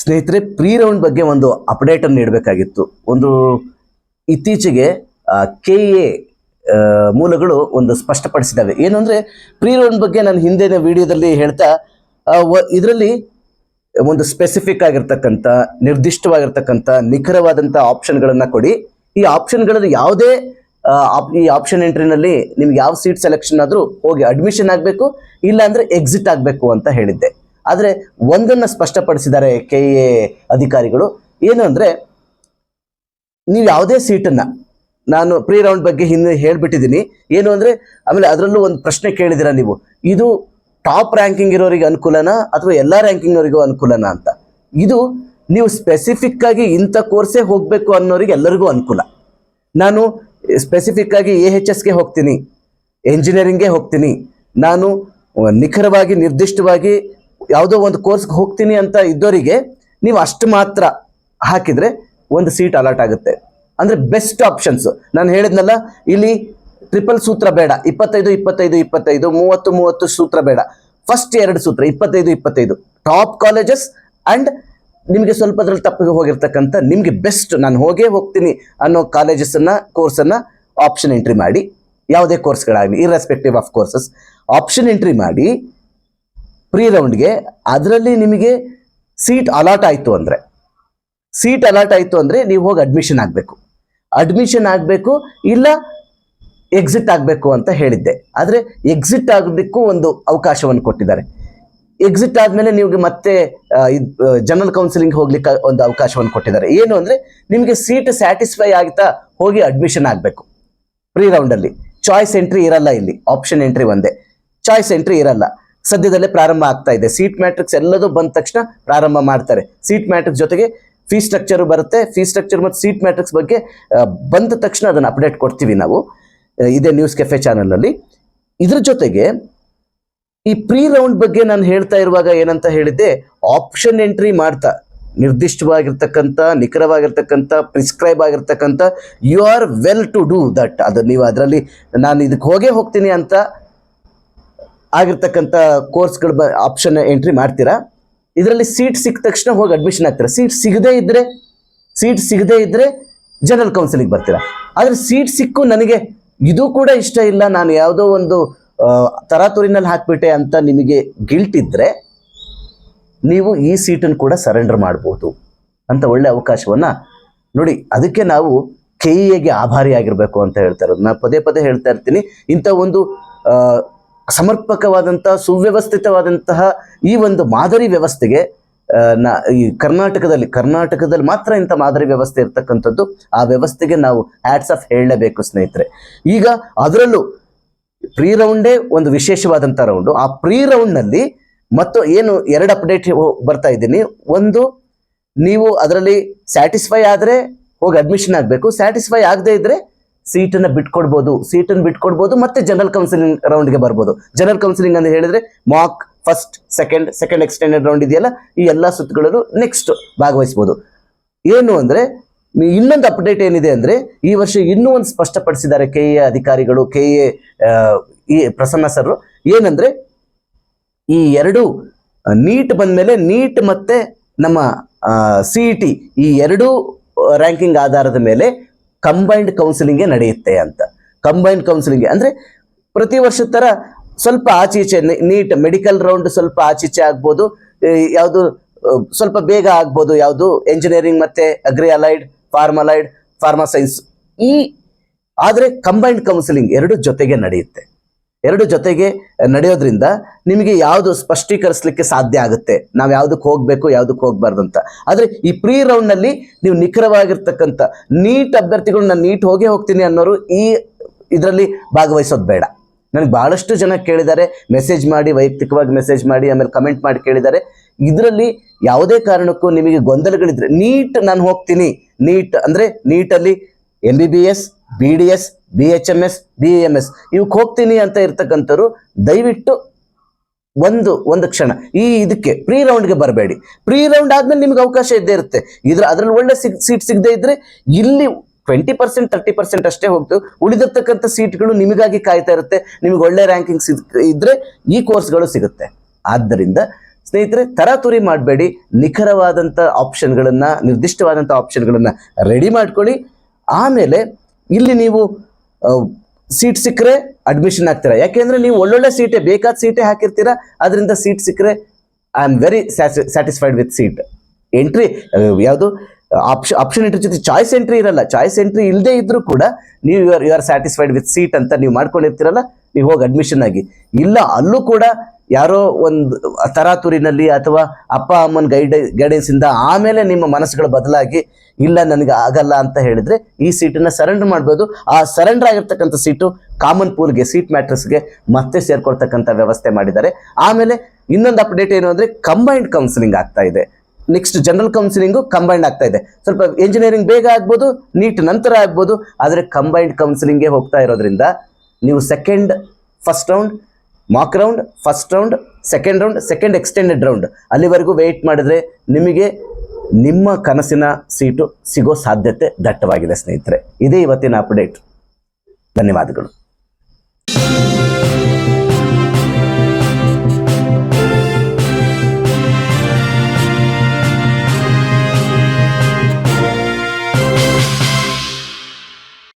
ಸ್ನೇಹಿತರೆ, pre round ಬಗ್ಗೆ ಒಂದು ಅಪ್ಡೇಟ್ ಅನ್ನು ನೀಡಬೇಕಾಗಿತ್ತು. ಒಂದು ಇತ್ತೀಚೆಗೆ KA ಮೂಲಗಳು ಒಂದು ಸ್ಪಷ್ಟಪಡಿಸಿದ್ದಾವೆ. ಏನು ಅಂದರೆ, ಪ್ರೀ ರೌಂಡ್ ಬಗ್ಗೆ ನಾನು ಹಿಂದಿನ ವಿಡಿಯೋದಲ್ಲಿ ಹೇಳ್ತಾ ಇದರಲ್ಲಿ ಒಂದು ಸ್ಪೆಸಿಫಿಕ್ ಆಗಿರ್ತಕ್ಕಂಥ, ನಿರ್ದಿಷ್ಟವಾಗಿರ್ತಕ್ಕಂಥ, ನಿಖರವಾದಂಥ ಆಪ್ಷನ್ಗಳನ್ನು ಕೊಡಿ. ಈ ಆಪ್ಷನ್ಗಳಲ್ಲಿ ಯಾವುದೇ ಈ ಆಪ್ಷನ್ ಎಂಟ್ರಿನಲ್ಲಿ ನಿಮ್ಗೆ ಯಾವ ಸೀಟ್ ಸೆಲೆಕ್ಷನ್ ಆದರೂ ಹೋಗಿ ಅಡ್ಮಿಷನ್ ಆಗಬೇಕು, ಇಲ್ಲಾಂದರೆ ಎಕ್ಸಿಟ್ ಆಗಬೇಕು ಅಂತ ಹೇಳಿದ್ದೆ. ಆದರೆ ಒಂದನ್ನು ಸ್ಪಷ್ಟಪಡಿಸಿದ್ದಾರೆ KA ಅಧಿಕಾರಿಗಳು. ಏನು ಅಂದರೆ, ನೀವು ಯಾವುದೇ ಸೀಟನ್ನು, ನಾನು ಪ್ರೀ ರೌಂಡ್ ಬಗ್ಗೆ ಹಿಂದೆ ಹೇಳಿಬಿಟ್ಟಿದ್ದೀನಿ. ಏನು ಅಂದರೆ, ಆಮೇಲೆ ಅದರಲ್ಲೂ ಒಂದು ಪ್ರಶ್ನೆ ಕೇಳಿದಿರ ನೀವು, ಇದು ಟಾಪ್ ರ್ಯಾಂಕಿಂಗ್ ಇರೋರಿಗೆ ಅನುಕೂಲನಾ ಅಥವಾ ಎಲ್ಲ ರ್ಯಾಂಕಿಂಗ್ನವರಿಗೂ ಅನುಕೂಲನಾ ಅಂತ. ಇದು ನೀವು ಸ್ಪೆಸಿಫಿಕ್ ಆಗಿ ಇಂಥ ಕೋರ್ಸೇ ಹೋಗಬೇಕು ಅನ್ನೋರಿಗೆ ಎಲ್ಲರಿಗೂ ಅನುಕೂಲ. ನಾನು ಸ್ಪೆಸಿಫಿಕ್ ಆಗಿ AHSಗೆ ಹೋಗ್ತೀನಿ, ಎಂಜಿನಿಯರಿಂಗ್ಗೆ ಹೋಗ್ತೀನಿ, ನಾನು ನಿಖರವಾಗಿ ನಿರ್ದಿಷ್ಟವಾಗಿ ಯಾವುದೋ ಒಂದು ಕೋರ್ಸ್ಗೆ ಹೋಗ್ತೀನಿ ಅಂತ ಇದ್ದವರಿಗೆ ನೀವು ಅಷ್ಟು ಮಾತ್ರ ಹಾಕಿದರೆ ಒಂದು ಸೀಟ್ ಅಲಾಟ್ ಆಗುತ್ತೆ. ಅಂದರೆ ಬೆಸ್ಟ್ ಆಪ್ಷನ್ಸು ನಾನು ಹೇಳಿದ್ನಲ್ಲ, ಇಲ್ಲಿ ಟ್ರಿಪಲ್ ಸೂತ್ರ ಬೇಡ, 25 25 25 30 30 ಸೂತ್ರ ಬೇಡ. ಫಸ್ಟ್ 2 ಸೂತ್ರ 25 25 ಟಾಪ್ ಕಾಲೇಜಸ್ ಆ್ಯಂಡ್ ನಿಮಗೆ ಸ್ವಲ್ಪ ಅದ್ರಲ್ಲಿ ತಪ್ಪಿಗೆ ಹೋಗಿರ್ತಕ್ಕಂಥ, ನಿಮಗೆ ಬೆಸ್ಟ್ ನಾನು ಹೋಗೇ ಹೋಗ್ತೀನಿ ಅನ್ನೋ ಕಾಲೇಜಸನ್ನು, ಕೋರ್ಸನ್ನು ಆಪ್ಷನ್ ಎಂಟ್ರಿ ಮಾಡಿ, ಯಾವುದೇ ಕೋರ್ಸ್ಗಳಾಗಲಿ irrespective of courses option entry ಮಾಡಿ ಪ್ರೀ ರೌಂಡ್ಗೆ. ಅದರಲ್ಲಿ ನಿಮಗೆ ಸೀಟ್ ಅಲಾಟ್ ಆಯಿತು ಅಂದರೆ ನೀವು ಹೋಗಿ ಅಡ್ಮಿಷನ್ ಆಗಬೇಕು, ಇಲ್ಲ ಎಕ್ಸಿಟ್ ಆಗಬೇಕು ಅಂತ ಹೇಳಿದ್ದೆ. ಆದರೆ ಎಕ್ಸಿಟ್ ಆಗೋದಕ್ಕೂ ಒಂದು ಅವಕಾಶವನ್ನು ಕೊಟ್ಟಿದ್ದಾರೆ. ಎಕ್ಸಿಟ್ ಆದಮೇಲೆ ನಿಮಗೆ ಮತ್ತೆ ಜನರಲ್ ಕೌನ್ಸಿಲಿಂಗ್ ಹೋಗ್ಲಿಕ್ಕೆ ಒಂದು ಅವಕಾಶವನ್ನು ಕೊಟ್ಟಿದ್ದಾರೆ. ಏನು ಅಂದರೆ, ನಿಮಗೆ ಸೀಟ್ ಸ್ಯಾಟಿಸ್ಫೈ ಆಗ್ತಾ ಹೋಗಿ ಅಡ್ಮಿಷನ್ ಆಗಬೇಕು. ಪ್ರೀ ರೌಂಡಲ್ಲಿ ಚಾಯ್ಸ್ ಎಂಟ್ರಿ ಇರಲ್ಲ, ಇಲ್ಲಿ ಆಪ್ಷನ್ ಎಂಟ್ರಿ ಒಂದೇ, ಚಾಯ್ಸ್ ಎಂಟ್ರಿ ಇರಲ್ಲ. ಸದ್ಯದಲ್ಲೇ ಪ್ರಾರಂಭ ಆಗ್ತಾ ಇದೆ. ಸೀಟ್ ಮ್ಯಾಟ್ರಿಕ್ಸ್ ಎಲ್ಲದೂ ಬಂದ ತಕ್ಷಣ ಪ್ರಾರಂಭ ಮಾಡ್ತಾರೆ. ಸೀಟ್ ಮ್ಯಾಟ್ರಿಕ್ಸ್ ಜೊತೆಗೆ ಫೀಸ್ ಸ್ಟ್ರಕ್ಚರು ಬರುತ್ತೆ. ಫೀಸ್ ಸ್ಟ್ರಕ್ಚರ್ ಮತ್ತು ಸೀಟ್ ಮ್ಯಾಟ್ರಿಕ್ಸ್ ಬಗ್ಗೆ ಬಂದ ತಕ್ಷಣ ಅದನ್ನು ಅಪ್ಡೇಟ್ ಕೊಡ್ತೀವಿ ನಾವು ಇದೇ ನ್ಯೂಸ್ ಕೆಫೆ ಚಾನಲ್ನಲ್ಲಿ. ಇದ್ರ ಜೊತೆಗೆ ಈ ಪ್ರೀ ರೌಂಡ್ ಬಗ್ಗೆ ನಾನು ಹೇಳ್ತಾ ಇರುವಾಗ ಏನಂತ ಹೇಳಿದ್ದೆ, ಆಪ್ಷನ್ ಎಂಟ್ರಿ ಮಾಡ್ತಾ ನಿರ್ದಿಷ್ಟವಾಗಿರ್ತಕ್ಕಂಥ, ನಿಖರವಾಗಿರ್ತಕ್ಕಂಥ, ಪ್ರಿಸ್ಕ್ರೈಬ್ ಆಗಿರ್ತಕ್ಕಂಥ, you are well to do that. ಅದು ನೀವು ಅದರಲ್ಲಿ ನಾನು ಇದಕ್ಕೆ ಹೋಗೇ ಹೋಗ್ತೀನಿ ಅಂತ ಆಗಿರ್ತಕ್ಕಂಥ ಕೋರ್ಸ್ಗಳ ಆಪ್ಷನ್ ಎಂಟ್ರಿ ಮಾಡ್ತೀರಾ. ಇದರಲ್ಲಿ ಸೀಟ್ ಸಿಕ್ಕ ತಕ್ಷಣ ಹೋಗಿ ಅಡ್ಮಿಷನ್ ಆಗ್ತೀರಾ. ಸೀಟ್ ಸಿಗದೇ ಇದ್ದರೆ ಜನರಲ್ ಕೌನ್ಸಿಲಿಂಗ್ ಬರ್ತೀರಾ. ಆದರೆ ಸೀಟ್ ಸಿಕ್ಕು ನನಗೆ ಇದು ಕೂಡ ಇಷ್ಟ ಇಲ್ಲ, ನಾನು ಯಾವುದೋ ಒಂದು ತರಾತುರಿನಲ್ಲಿ ಹಾಕಿಬಿಟ್ಟೆ ಅಂತ ನಿಮಗೆ ಗಿಲ್ಟ್ ಇದ್ದರೆ ನೀವು ಈ ಸೀಟನ್ನು ಕೂಡ ಸರೆಂಡರ್ ಮಾಡ್ಬೋದು ಅಂತ ಒಳ್ಳೆ ಅವಕಾಶವನ್ನು ನೋಡಿ. ಅದಕ್ಕೆ ನಾವು KAಗೆ ಆಭಾರಿಯಾಗಿರಬೇಕು ಅಂತ ಹೇಳ್ತಾ ಇರೋದು. ನಾನು ಪದೇ ಹೇಳ್ತಾ ಇರ್ತೀನಿ, ಇಂಥ ಒಂದು ಸಮರ್ಪಕವಾದಂತಹ, ಸುವ್ಯವಸ್ಥಿತವಾದಂತಹ ಈ ಒಂದು ಮಾದರಿ ವ್ಯವಸ್ಥೆಗೆ ಈ ಕರ್ನಾಟಕದಲ್ಲಿ ಮಾತ್ರ ಇಂಥ ಮಾದರಿ ವ್ಯವಸ್ಥೆ ಇರ್ತಕ್ಕಂಥದ್ದು. ಆ ವ್ಯವಸ್ಥೆಗೆ ನಾವು ಹ್ಯಾಟ್ಸ್ ಆಫ್ ಹೇಳಲೇಬೇಕು ಸ್ನೇಹಿತರೆ. ಈಗ ಅದರಲ್ಲೂ ಪ್ರೀ ರೌಂಡೇ ಒಂದು ವಿಶೇಷವಾದಂಥ ರೌಂಡು. ಆ ಪ್ರೀ ರೌಂಡ್ನಲ್ಲಿ ಮತ್ತು ಏನು 2 ಅಪ್ಡೇಟ್ ಬರ್ತಾ ಇದ್ದೀನಿ. ಒಂದು, ನೀವು ಅದರಲ್ಲಿ ಸ್ಯಾಟಿಸ್ಫೈ ಆದರೆ ಹೋಗಿ ಅಡ್ಮಿಷನ್ ಆಗಬೇಕು, ಸ್ಯಾಟಿಸ್ಫೈ ಆಗದೇ ಇದ್ದರೆ ಸೀಟನ್ನು ಬಿಟ್ಕೊಡ್ಬೋದು ಮತ್ತೆ ಜನರಲ್ ಕೌನ್ಸಿಲಿಂಗ್ ರೌಂಡ್ಗೆ ಬರ್ಬೋದು. ಜನರಲ್ ಕೌನ್ಸಿಲಿಂಗ್ ಅಂತ ಹೇಳಿದ್ರೆ mock first, second extended round ಇದೆಯಲ್ಲ, ಈ ಎಲ್ಲ ಸುತ್ತುಗಳಲ್ಲೂ ನೆಕ್ಸ್ಟ್ ಭಾಗವಹಿಸ್ಬೋದು. ಏನು ಅಂದರೆ, ಇನ್ನೊಂದು ಅಪ್ಡೇಟ್ ಏನಿದೆ ಅಂದರೆ, ಈ ವರ್ಷ ಇನ್ನೂ ಒಂದು ಸ್ಪಷ್ಟಪಡಿಸಿದ್ದಾರೆ KA ಅಧಿಕಾರಿಗಳು, KA ಈ ಪ್ರಸನ್ನ ಸರ್. ಏನಂದರೆ, ಈ 2 ನೀಟ್ ಬಂದಮೇಲೆ, ನೀಟ್ ಮತ್ತು ನಮ್ಮ CET ಈ 2 ರ್ಯಾಂಕಿಂಗ್ ಆಧಾರದ ಮೇಲೆ ಕಂಬೈನ್ಡ್ ಕೌನ್ಸಿಲಿಂಗೇ ನಡೆಯುತ್ತೆ ಅಂತ. ಕಂಬೈನ್ಡ್ ಕೌನ್ಸಿಲಿಂಗ್ ಅಂದರೆ ಪ್ರತಿ ವರ್ಷದ ಥರ ಸ್ವಲ್ಪ ಆಚೀಚೆ, ನೀಟ್ ಮೆಡಿಕಲ್ ರೌಂಡ್ ಸ್ವಲ್ಪ ಆಚೀಚೆ ಆಗ್ಬೋದು, ಯಾವುದು ಸ್ವಲ್ಪ ಬೇಗ ಆಗ್ಬೋದು, ಯಾವುದು ಎಂಜಿನಿಯರಿಂಗ್ ಮತ್ತು ಅಗ್ರಿ ಅಲೈಡ್, ಫಾರ್ಮಾ ಸೈನ್ಸ್. ಆದರೆ ಕಂಬೈನ್ಡ್ ಕೌನ್ಸಿಲಿಂಗ್ 2 ಜೊತೆಗೆ ನಡೆಯುತ್ತೆ. 2 ಜೊತೆಗೆ ನಡೆಯೋದ್ರಿಂದ ನಿಮಗೆ ಯಾವುದು ಸ್ಪಷ್ಟೀಕರಿಸಲಿಕ್ಕೆ ಸಾಧ್ಯ ಆಗುತ್ತೆ, ನಾವು ಯಾವುದಕ್ಕೆ ಹೋಗಬೇಕು, ಯಾವುದಕ್ಕೆ ಹೋಗಬಾರ್ದು ಅಂತ. ಆದರೆ ಈ ಪ್ರೀ ರೌಂಡ್ನಲ್ಲಿ ನೀವು ನಿಖರವಾಗಿರ್ತಕ್ಕಂಥ ನೀಟ್ ಅಭ್ಯರ್ಥಿಗಳು, ನಾನು ನೀಟ್ ಹೋಗ್ತೀನಿ ಅನ್ನೋರು ಈ ಇದರಲ್ಲಿ ಭಾಗವಹಿಸೋದು ಬೇಡ. ನನಗೆ ಭಾಳಷ್ಟು ಜನ ಕೇಳಿದ್ದಾರೆ, ಮೆಸೇಜ್ ಮಾಡಿ, ವೈಯಕ್ತಿಕವಾಗಿ ಮೆಸೇಜ್ ಮಾಡಿ, ಆಮೇಲೆ ಕಮೆಂಟ್ ಮಾಡಿ ಕೇಳಿದ್ದಾರೆ. ಇದರಲ್ಲಿ ಯಾವುದೇ ಕಾರಣಕ್ಕೂ ನಿಮಗೆ ಗೊಂದಲಗಳಿದ್ರೆ, ನೀಟ್ ನಾನು ಹೋಗ್ತೀನಿ, ನೀಟ್ ಅಂದರೆ ನೀಟಲ್ಲಿ MBBS, BDS, BHMS, BAMS ಇವಕ್ಕೆ ಹೋಗ್ತೀನಿ ಅಂತ ಇರ್ತಕ್ಕಂಥವ್ರು ದಯವಿಟ್ಟು ಒಂದು ಕ್ಷಣ ಇದಕ್ಕೆ ಪ್ರೀ ರೌಂಡ್ಗೆ ಬರಬೇಡಿ. ಪ್ರೀ ರೌಂಡ್ ಆದ್ಮೇಲೆ ನಿಮ್ಗೆ ಅವಕಾಶ ಇದ್ದೇ ಇರುತ್ತೆ. ಅದ್ರಲ್ಲಿ ಒಳ್ಳೆ ಸೀಟ್ ಸಿಗದೆ ಇದ್ರೆ ಇಲ್ಲಿ 20% 30% ಅಷ್ಟೇ ಹೋಗ್ತು. ಉಳಿದಿರ್ತಕ್ಕಂಥ ಸೀಟ್ಗಳು ನಿಮಗಾಗಿ ಕಾಯ್ತಾ ಇರುತ್ತೆ. ನಿಮಗೆ ಒಳ್ಳೆ ರ್ಯಾಂಕಿಂಗ್ ಇದ್ರೆ ಈ ಕೋರ್ಸ್ಗಳು ಸಿಗುತ್ತೆ. ಆದ್ದರಿಂದ ಸ್ನೇಹಿತರೆ, ತರಾತುರಿ ಮಾಡಬೇಡಿ. ನಿಖರವಾದಂಥ ಆಪ್ಷನ್ಗಳನ್ನು, ನಿರ್ದಿಷ್ಟವಾದಂಥ ಆಪ್ಷನ್ಗಳನ್ನು ರೆಡಿ ಮಾಡ್ಕೊಳ್ಳಿ. ಆಮೇಲೆ ಇಲ್ಲಿ ನೀವು ಸೀಟ್ ಸಿಕ್ಕರೆ ಅಡ್ಮಿಷನ್ ಆಗ್ತೀರಾ. ಯಾಕೆಂದರೆ ನೀವು ಒಳ್ಳೊಳ್ಳೆ ಸೀಟೇ, ಬೇಕಾದ ಸೀಟೇ ಹಾಕಿರ್ತೀರಾ. ಅದರಿಂದ ಸೀಟ್ ಸಿಕ್ಕರೆ I am very satisfied with seat. Entry ಯಾವುದು ಆಪ್ಷನ್ ಎಂಟ್ರಿ ಜೊತೆ ಚಾಯ್ಸ್ ಎಂಟ್ರಿ ಇರಲ್ಲ. ಚಾಯ್ಸ್ ಎಂಟ್ರಿ ಇಲ್ಲದೆ ಇದ್ರೂ ಕೂಡ ನೀವು you are satisfied with seat ಅಂತ ನೀವು ಮಾಡ್ಕೊಂಡಿರ್ತೀರಲ್ಲ, ನೀವು ಹೋಗಿ ಅಡ್ಮಿಷನ್ ಆಗಿ. ಇಲ್ಲ, ಅಲ್ಲೂ ಕೂಡ ಯಾರೋ ಒಂದು ತರಾತುರಿನಲ್ಲಿ ಅಥವಾ ಅಪ್ಪ ಅಮ್ಮನ ಗೈಡೆನ್ಸಿಂದ ಆಮೇಲೆ ನಿಮ್ಮ ಮನಸ್ಸುಗಳು ಬದಲಾಗಿ ಇಲ್ಲ ನನಗೆ ಆಗಲ್ಲ ಅಂತ ಹೇಳಿದ್ರೆ ಈ ಸೀಟನ್ನು ಸರೆಂಡರ್ ಮಾಡ್ಬೋದು. ಆ ಸರೆಂಡರ್ ಆಗಿರ್ತಕ್ಕಂಥ ಸೀಟು ಕಾಮನ್ ಪೂಲ್ಗೆ, ಸೀಟ್ ಮ್ಯಾಟ್ರಿಕ್ಸ್ಗೆ ಮತ್ತೆ ಸೇರ್ಕೊಳ್ತಕ್ಕಂಥ ವ್ಯವಸ್ಥೆ ಮಾಡಿದ್ದಾರೆ. ಆಮೇಲೆ ಇನ್ನೊಂದು ಅಪ್ಡೇಟ್ ಏನು ಅಂದರೆ ಕಂಬೈನ್ಡ್ ಕೌನ್ಸಿಲಿಂಗ್ ಆಗ್ತಾ ಇದೆ. ನೆಕ್ಸ್ಟ್ ಜನರಲ್ ಕೌನ್ಸಿಲಿಂಗು ಕಂಬೈನ್ಡ್ ಆಗ್ತಾ ಇದೆ. ಸ್ವಲ್ಪ ಇಂಜಿನಿಯರಿಂಗ್ ಬೇಗ ಆಗ್ಬೋದು, ನೀಟ್ ನಂತರ ಆಗ್ಬೋದು, ಆದರೆ ಕಂಬೈನ್ಡ್ ಕೌನ್ಸಿಲಿಂಗ್ಗೆ ಹೋಗ್ತಾ ಇರೋದ್ರಿಂದ ನೀವು first round Mach round, first round, second round, second extended round ಅಲ್ಲಿವರೆಗೂ ವೆಯ್ಟ್ ಮಾಡಿದ್ರೆ ನಿಮಗೆ ನಿಮ್ಮ ಕನಸಿನ ಸೀಟು ಸಿಗೋ ಸಾಧ್ಯತೆ ದಟ್ಟವಾಗಿದೆ ಸ್ನೇಹಿತರೆ. ಇದೇ ಇವತ್ತಿನ ಅಪ್ಡೇಟ್. ಧನ್ಯವಾದಗಳು.